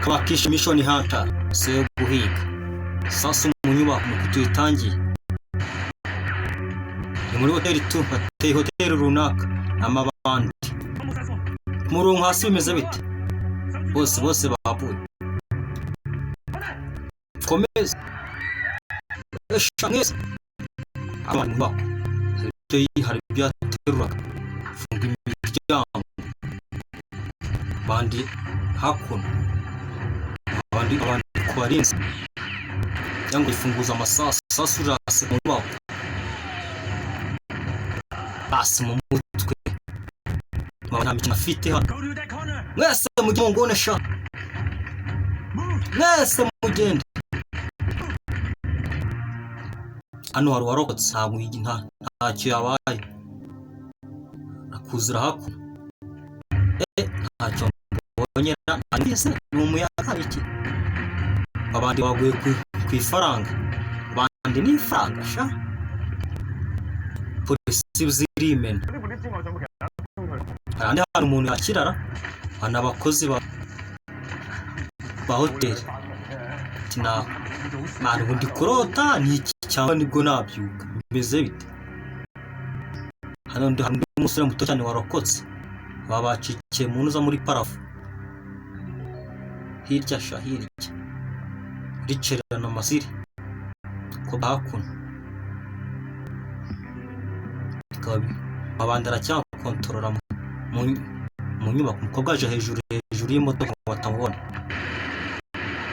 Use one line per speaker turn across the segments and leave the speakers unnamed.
bakisha mission hunter se guhiga sasa mu nyubako tuyitangiye ni muri hoteli tu hateye hoteli runaka amabandi murongo hasi bimeze bite bose bapuye komeza eshamwese abantu bako hari byaterura funga imiryango bandi hakuno abandi kubarinzi cyangwa ifunguza amasasu urase mu bako basi mu mutwe mabana mikina afite hano mwese mugongone sha mwese mugende hano hari warokotse ntabwo ntacyo yabaye akuzira hakuno ntacyo mbonyera andise ni umuyaga iki abandi baguye ku ifaranga abandi ni ifaranga sha polisi zirimena kandi hari umuntu yakirara ana abakozi ba hoteli tina mari undi kurota ni iki cyangwa nibwo nabyuka bimeze bite hano ndi hamwe umusore muto cyane warokotse babacikiye mu ntuza muri parafu hirya ricerana amasiri ko bakuno kabi abandara cyangwa kontrola mu nyubako umukobwa aje hejuru y'imodoka batamubona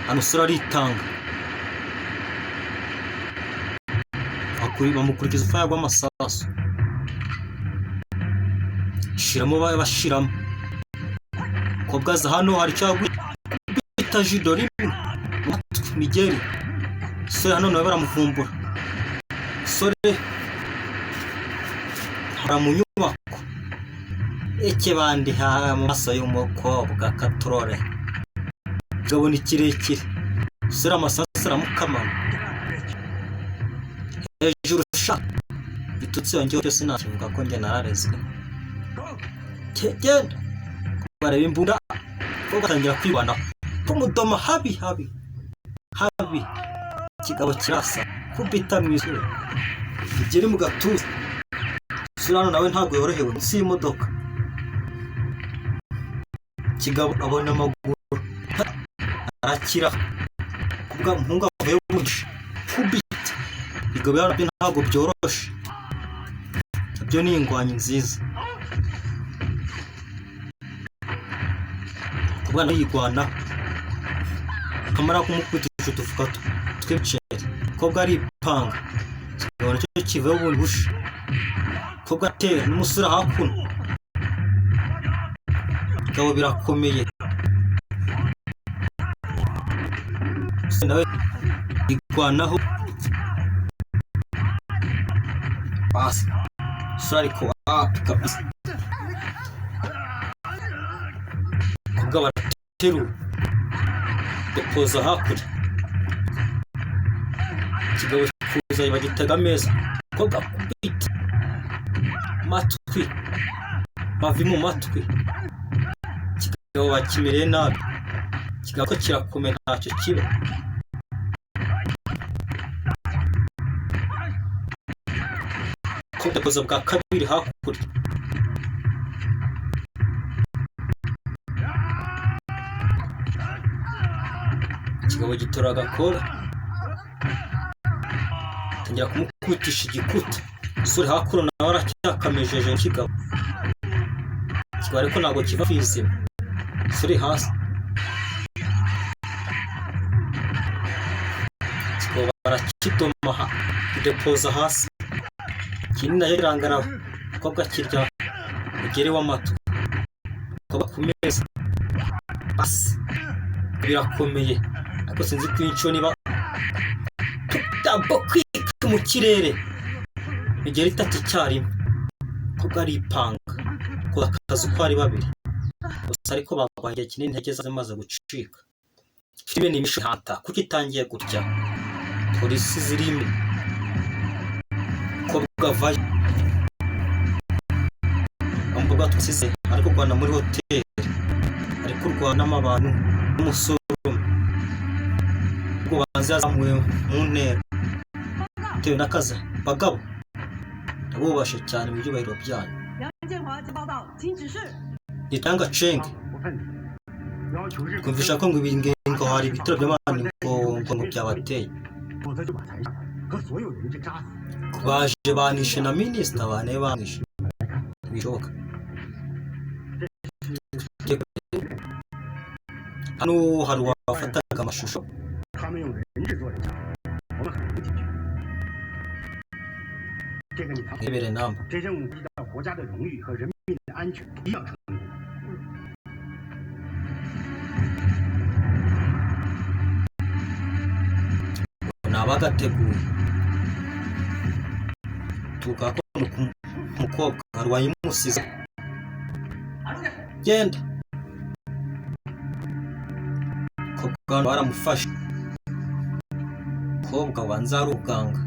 hano sura ritanga bamukurikiza ufaya rw'amasasu shiramo bashiramo kobwaza hano hari cyagwe bita jidori migeri sore hano nawe baramuvumbura sore haramunyubako eke bandi ha mu maso y'umukobwa katrore gabona ikirekire sore amasasu aramukamana hejuru sha bitutse yongeho cyose nakivuga ko nge nararezwe genda bareba imbunda ko batangira kwibana kumudoma habi kigabo kirasa kubita mwisura igere mu gatuza surano nawe ntabwo yorohewe munsi y'imodoka kigabo abona amaguru arakira kubwa mpunga avuye mugisha kubita igabo yarabyo ntabwo byoroshe byo ni ingwanyi nziza kubwana yigwana kamara kumukwitisha utufuka tw'ibiceri kobwa ari ipanga kigabo cyo kiveho ubundi bushe kobwa atera n'umusura hakuno kigabo birakomeye nawe igwanaho basi sura ko kabisa kobwa bateru depoza hakurya kigabo kuza bagitaga meza kobwa kubita matwi bavi mu matwi kigabo bakimereye nabi kigabo ko kirakomeye ntacyo kiba depoza bwa kabiri hakurya kigabo gitora agakora tangira kumukwitisha igikuta suri hakuno nawe aracyakamejeje kigabo ariko ntabwo kiva kwizima suri hasi kigabo barakidoma depoza hasi kindi nayo irangara kobwa kirya ugere w'amatwi kobwa ku meza basi birakomeye ariko sinzi kwincho niba tutambo kwika mu kirere igera itatu cyarimo kobwa ari ipanga ko akazi ko ari babiri gusa ariko bagwangiye kinini intege zamaze gucika filime ni imishahata kuko itangiye gutya polisi zirimo kobwa vayo ambuga tusize ariko Rwanda muri hoteli ariko Rwanda n'abantu n'umusoro ahubwo banza yazamuwe mu ntera bitewe n'akazi. Bagabo ndabubashe cyane mu byubahiro byanyu.
梁建华接报道，请指示。
Nitanga Cheng
要求日本
kumvisha ko ngo ibingengo hari ibitero by'abandi ngo byabateye
否则就把台上和所有人质扎死。
baje banishe na minisita bane bamwishe bishoboka. Hano hari uwafataga amashusho
他们用人质做人质，我们很难进去。这个你放心，
ntibere namba
这任务是到国家的荣誉和人民的安全一样成功。
nabagateguye tuvuga ko umukobwa arwaye umusize genda kobwa baramufashe kobwa wanza ari uganga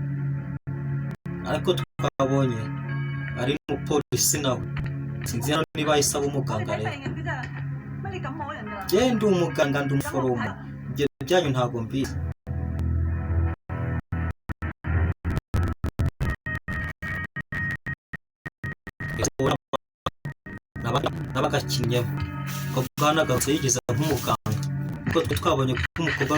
ariko twabonye ari n'umupolisi nawe sinzi hano niba yisaba
我哋
umuganga
睇
rero
病人嘅啫，乜你咁摸人㗎？
genda umuganga ndi umuforomo ibyo byanyu ntabwo mbizi n'abagakinnyeho ko bwanagarutse yigeze nk'umuganga kuko twe twabonye ko umukobwa